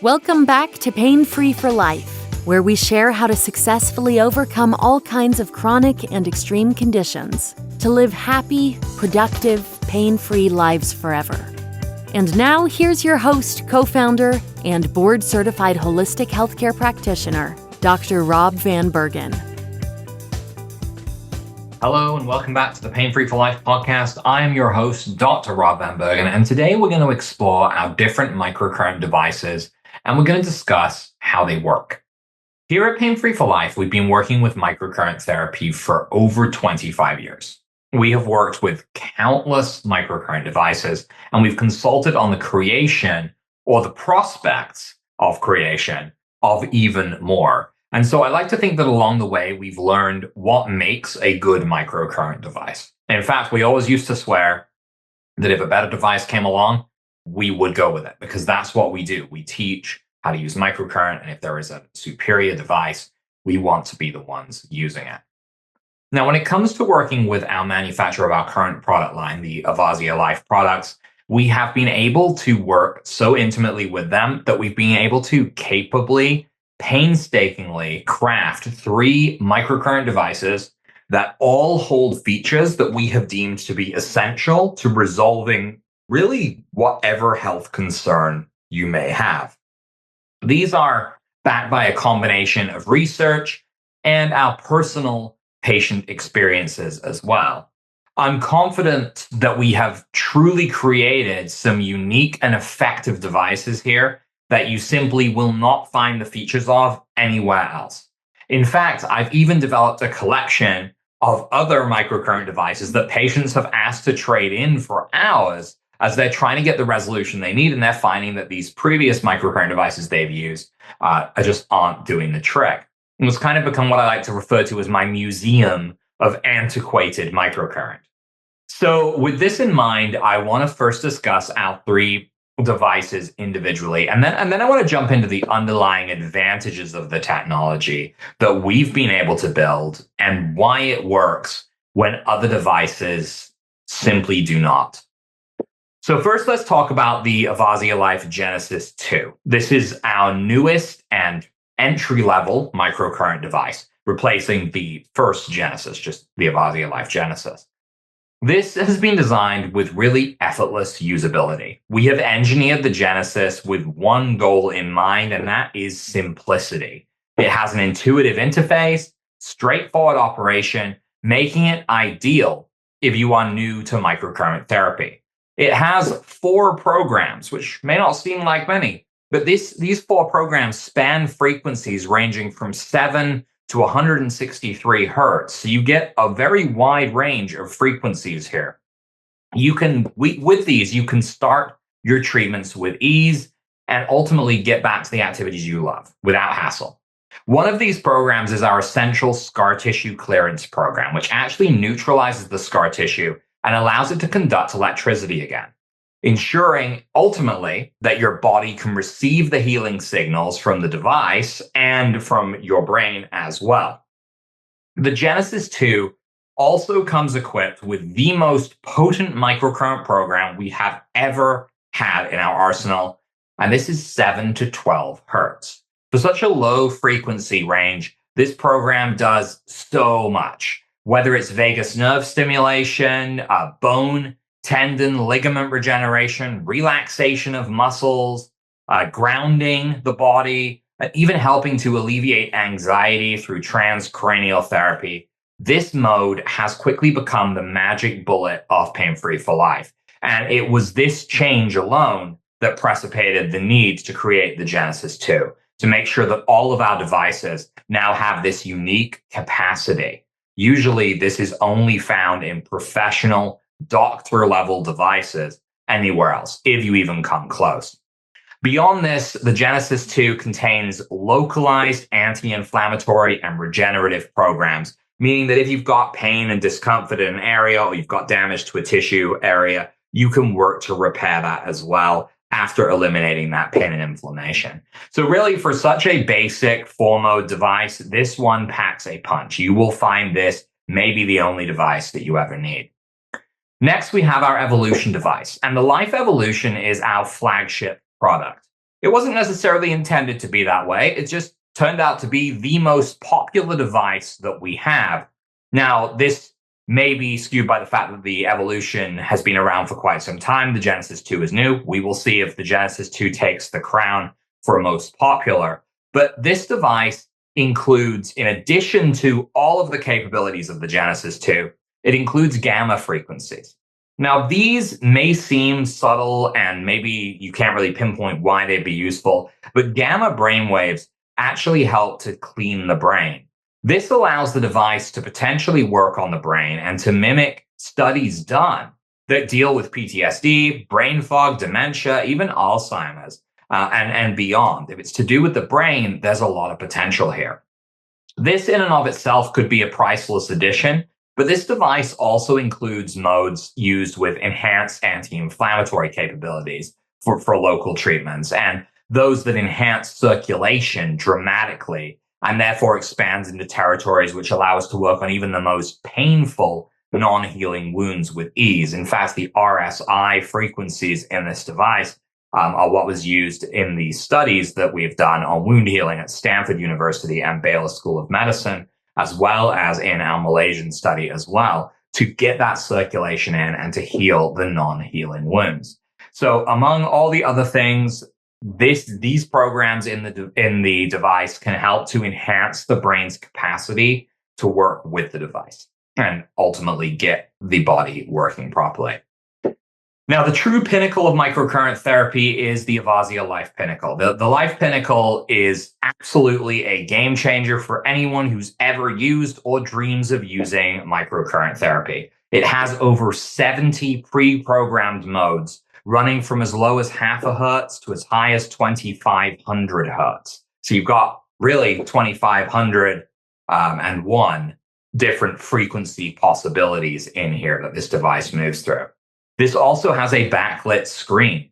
Welcome back to Pain Free for Life, where we share how to successfully overcome all kinds of chronic and extreme conditions to live happy, productive, pain-free lives forever. And now, here's your host, co-founder, and board-certified holistic healthcare practitioner, Dr. Rob Vanbergen. Hello, and welcome back to the Pain Free for Life podcast. I am your host, Dr. Rob Vanbergen, and today we're going to explore our different microcurrent devices, and we're going to discuss how they work. Here at Pain Free for Life, we've been working with microcurrent therapy for over 25 years. We have worked with countless microcurrent devices, and we've consulted on the creation or the prospects of creation of even more. And so I like to think that along the way, we've learned what makes a good microcurrent device. In fact, we always used to swear that if a better device came along, we would go with it, because that's what we do. We teach how to use microcurrent, and if there is a superior device, we want to be the ones using it. Now, when it comes to working with our manufacturer of our current product line, the Avazzia Life products, we have been able to work so intimately with them that we've been able to capably, painstakingly craft 3 microcurrent devices that all hold features that we have deemed to be essential to resolving really whatever health concern you may have. These are backed by a combination of research and our personal patient experiences as well. I'm confident that we have truly created some unique and effective devices here that you simply will not find the features of anywhere else. In fact, I've even developed a collection of other microcurrent devices that patients have asked to trade in for ours as they're trying to get the resolution they need, and they're finding that these previous microcurrent devices they've used just aren't doing the trick. And it's kind of become what I like to refer to as my museum of antiquated microcurrent. So with this in mind, I want to first discuss our 3 devices individually, and then I want to jump into the underlying advantages of the technology that we've been able to build and why it works when other devices simply do not. So first, let's talk about the Avazzia Life Genesis 2. This is our newest and entry-level microcurrent device, replacing the first Genesis, just the Avazzia Life Genesis. This has been designed with really effortless usability. We have engineered the Genesis with one goal in mind, and that is simplicity. It has an intuitive interface, straightforward operation, making it ideal if you are new to microcurrent therapy. It has 4 programs, which may not seem like many, but these 4 programs span frequencies ranging from 7 to 163 hertz. So you get a very wide range of frequencies here. With these, you can start your treatments with ease and ultimately get back to the activities you love without hassle. One of these programs is our essential scar tissue clearance program, which actually neutralizes the scar tissue and allows it to conduct electricity again, ensuring ultimately that your body can receive the healing signals from the device and from your brain as well. The Genesis 2 also comes equipped with the most potent microcurrent program we have ever had in our arsenal, and this is 7 to 12 hertz. For such a low frequency range, this program does so much, whether it's vagus nerve stimulation, bone, tendon, ligament regeneration, relaxation of muscles, grounding the body, and even helping to alleviate anxiety through transcranial therapy. This mode has quickly become the magic bullet of Pain Free for Life. And it was this change alone that precipitated the need to create the Genesis 2, to make sure that all of our devices now have this unique capacity. Usually, this is only found in professional doctor-level devices anywhere else, if you even come close. Beyond this, the Genesis 2 contains localized anti-inflammatory and regenerative programs, meaning that if you've got pain and discomfort in an area or you've got damage to a tissue area, you can work to repair that as well after eliminating that pain and inflammation. So really, for such a basic 4-mode device, this one packs a punch. You will find this maybe the only device that you ever need. Next, we have our Evolution device, and the Life Evolution is our flagship product. It wasn't necessarily intended to be that way. It just turned out to be the most popular device that we have. Now, this may be skewed by the fact that the evolution has been around for quite some time. The Genesis 2 is new. We will see if the Genesis 2 takes the crown for most popular. But this device includes, in addition to all of the capabilities of the Genesis 2, it includes gamma frequencies. Now, these may seem subtle and maybe you can't really pinpoint why they'd be useful, but gamma brainwaves actually help to clean the brain. This allows the device to potentially work on the brain and to mimic studies done that deal with PTSD, brain fog, dementia, even Alzheimer's, and beyond. If it's to do with the brain, there's a lot of potential here. This in and of itself could be a priceless addition, but this device also includes modes used with enhanced anti-inflammatory capabilities for local treatments, and those that enhance circulation dramatically and therefore expands into territories which allow us to work on even the most painful non-healing wounds with ease. In fact, the RSI frequencies in this device are what was used in the studies that we've done on wound healing at Stanford University and Baylor School of Medicine, as well as in our Malaysian study as well, to get that circulation in and to heal the non-healing wounds. So among all the other things, these programs in the device can help to enhance the brain's capacity to work with the device and ultimately get the body working properly. Now, the true pinnacle of microcurrent therapy is the Avazzia Life Pinnacle. The Life Pinnacle is absolutely a game changer for anyone who's ever used or dreams of using microcurrent therapy. It has over 70 pre-programmed modes, running from as low as half a hertz to as high as 2,500 hertz. So you've got really 2,500 and one different frequency possibilities in here that this device moves through. This also has a backlit screen.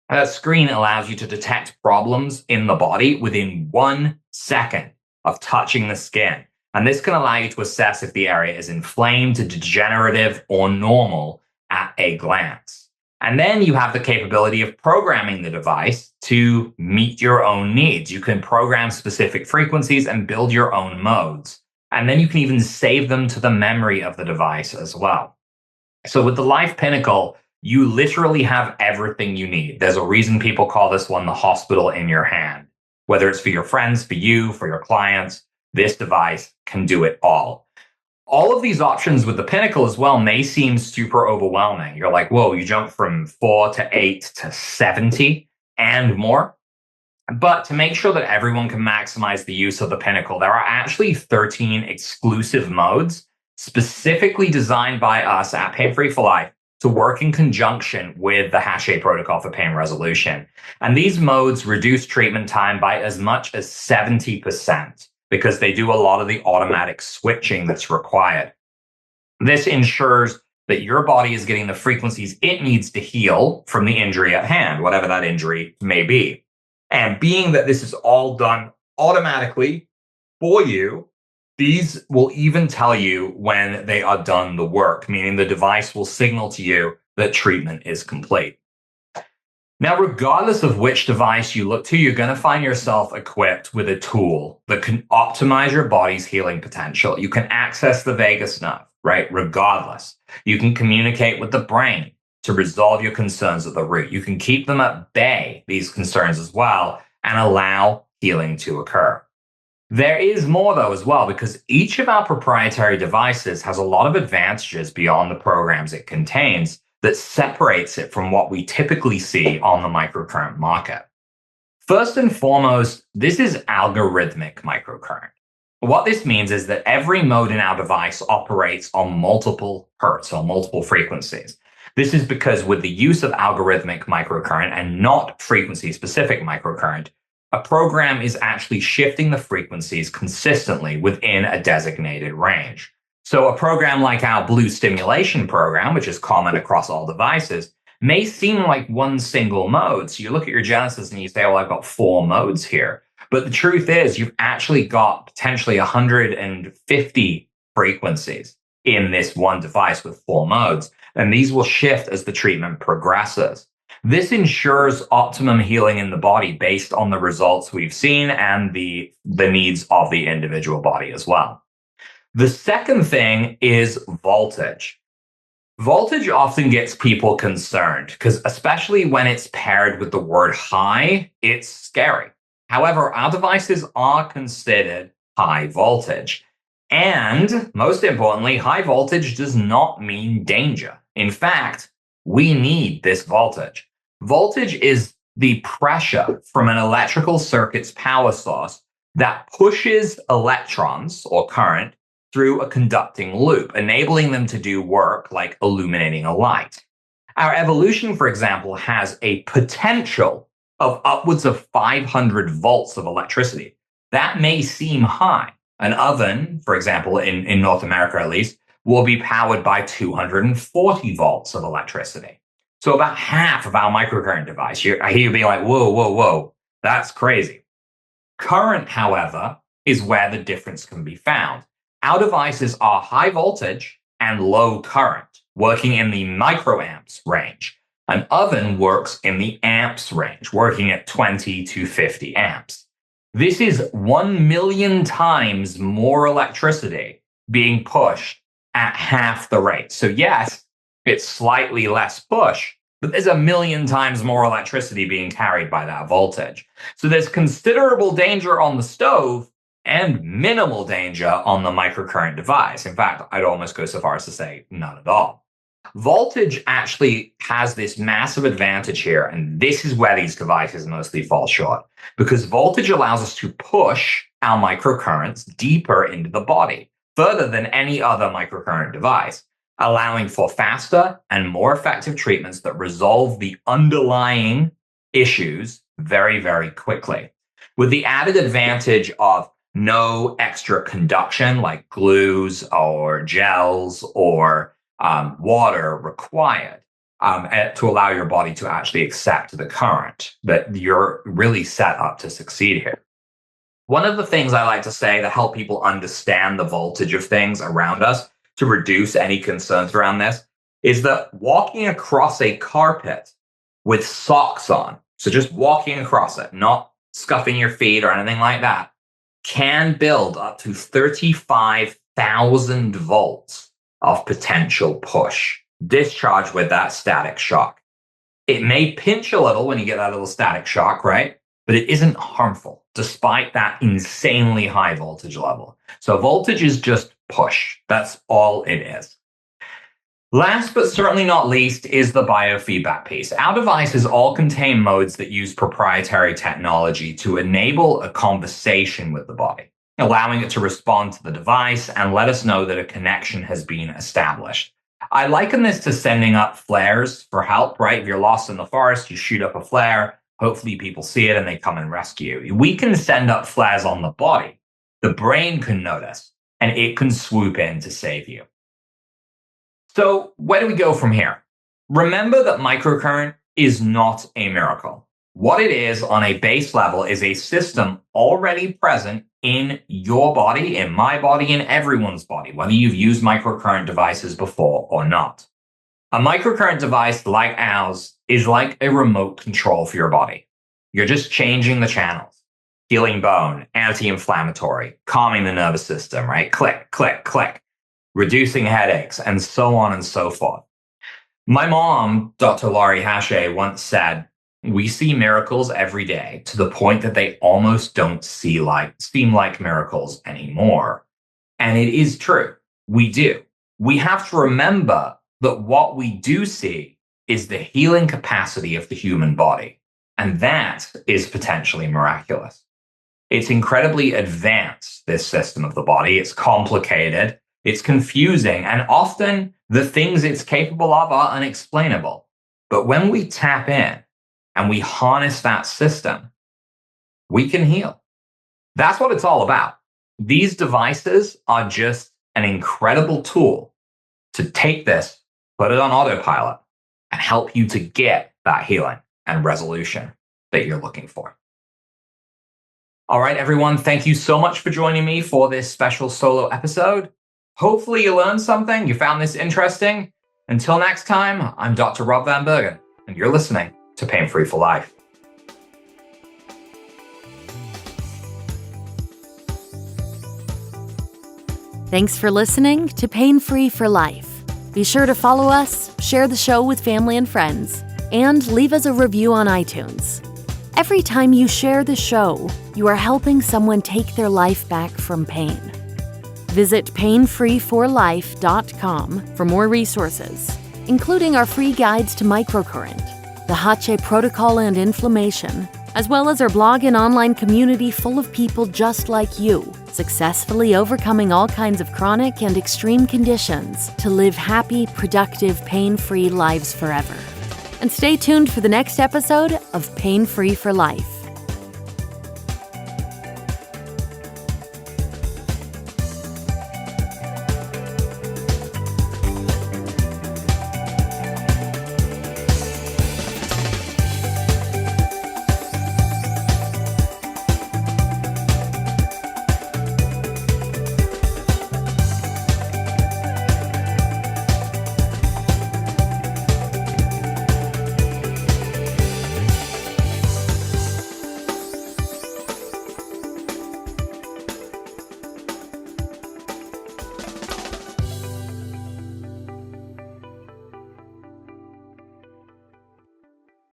That screen allows you to detect problems in the body within 1 second of touching the skin. And this can allow you to assess if the area is inflamed, degenerative, or normal at a glance. And then you have the capability of programming the device to meet your own needs. You can program specific frequencies and build your own modes. And then you can even save them to the memory of the device as well. So with the Life Pinnacle, you literally have everything you need. There's a reason people call this one the hospital in your hand. Whether it's for your friends, for you, for your clients, this device can do it all. All of these options with the Pinnacle as well may seem super overwhelming. You're like, whoa, you jump from 4 to 8 to 70 and more. But to make sure that everyone can maximize the use of the Pinnacle, there are actually 13 exclusive modes specifically designed by us at Pain Free for Life to work in conjunction with the Hache protocol for pain resolution. And these modes reduce treatment time by as much as 70% because they do a lot of the automatic switching that's required. This ensures that your body is getting the frequencies it needs to heal from the injury at hand, whatever that injury may be. And being that this is all done automatically for you, these will even tell you when they are done the work, meaning the device will signal to you that treatment is complete. Now, regardless of which device you look to, you're going to find yourself equipped with a tool that can optimize your body's healing potential. You can access the vagus nerve, right? Regardless. You can communicate with the brain to resolve your concerns at the root. You can keep them at bay, these concerns as well, and allow healing to occur. There is more, though, as well, because each of our proprietary devices has a lot of advantages beyond the programs it contains that separates it from what we typically see on the microcurrent market. First and foremost, this is algorithmic microcurrent. What this means is that every mode in our device operates on multiple hertz or multiple frequencies. This is because with the use of algorithmic microcurrent and not frequency-specific microcurrent, a program is actually shifting the frequencies consistently within a designated range. So a program like our blue stimulation program, which is common across all devices, may seem like one single mode. So you look at your Genesis and you say, well, I've got 4 modes here. But the truth is you've actually got potentially 150 frequencies in this one device with 4 modes. And these will shift as the treatment progresses. This ensures optimum healing in the body based on the results we've seen and the needs of the individual body as well. The second thing is voltage. Voltage often gets people concerned because, especially when it's paired with the word high, it's scary. However, our devices are considered high voltage. And most importantly, high voltage does not mean danger. In fact, we need this voltage. Voltage is the pressure from an electrical circuit's power source that pushes electrons or current through a conducting loop, enabling them to do work like illuminating a light. Our evolution, for example, has a potential of upwards of 500 volts of electricity. That may seem high. An oven, for example, in North America at least, will be powered by 240 volts of electricity. So about half of our microcurrent device. I hear you being like, whoa, whoa, whoa, that's crazy. Current, however, is where the difference can be found. Our devices are high voltage and low current, working in the microamps range. An oven works in the amps range, working at 20 to 50 amps. This is 1 million times more electricity being pushed at half the rate. So yes, it's slightly less push, but there's 1 million times more electricity being carried by that voltage. So there's considerable danger on the stove and minimal danger on the microcurrent device. In fact, I'd almost go so far as to say none at all. Voltage actually has this massive advantage here, and this is where these devices mostly fall short, because voltage allows us to push our microcurrents deeper into the body, further than any other microcurrent device, allowing for faster and more effective treatments that resolve the underlying issues very, very quickly. With the added advantage of no extra conduction like glues or gels or water required to allow your body to actually accept the current, that you're really set up to succeed here. One of the things I like to say to help people understand the voltage of things around us to reduce any concerns around this is that walking across a carpet with socks on, so just walking across it, not scuffing your feet or anything like that, can build up to 35,000 volts of potential push, discharged with that static shock. It may pinch a little when you get that little static shock, right? But it isn't harmful, despite that insanely high voltage level. So voltage is just push. That's all it is. Last but certainly not least is the biofeedback piece. Our devices all contain modes that use proprietary technology to enable a conversation with the body, allowing it to respond to the device and let us know that a connection has been established. I liken this to sending up flares for help, right? If you're lost in the forest, you shoot up a flare, hopefully people see it and they come and rescue you. We can send up flares on the body. The brain can notice and it can swoop in to save you. So where do we go from here? Remember that microcurrent is not a miracle. What it is on a base level is a system already present in your body, in my body, in everyone's body, whether you've used microcurrent devices before or not. A microcurrent device like ours is like a remote control for your body. You're just changing the channels, healing bone, anti-inflammatory, calming the nervous system, right? Click, click, click. Reducing headaches, and so on and so forth. My mom, Dr. Laurie Hache, once said, "We see miracles every day to the point that they almost don't seem like miracles anymore." And it is true. We do. We have to remember that what we do see is the healing capacity of the human body. And that is potentially miraculous. It's incredibly advanced, this system of the body. It's complicated. It's confusing, and often the things it's capable of are unexplainable. But when we tap in and we harness that system, we can heal. That's what it's all about. These devices are just an incredible tool to take this, put it on autopilot, and help you to get that healing and resolution that you're looking for. All right, everyone, thank you so much for joining me for this special solo episode. Hopefully you learned something, you found this interesting. Until next time, I'm Dr. Rob Vanbergen, and you're listening to Pain Free for Life. Thanks for listening to Pain Free for Life. Be sure to follow us, share the show with family and friends, and leave us a review on iTunes. Every time you share the show, you are helping someone take their life back from pain. Visit painfreeforlife.com for more resources, including our free guides to microcurrent, the Hache protocol and inflammation, as well as our blog and online community full of people just like you, successfully overcoming all kinds of chronic and extreme conditions to live happy, productive, pain-free lives forever. And stay tuned for the next episode of Pain Free for Life.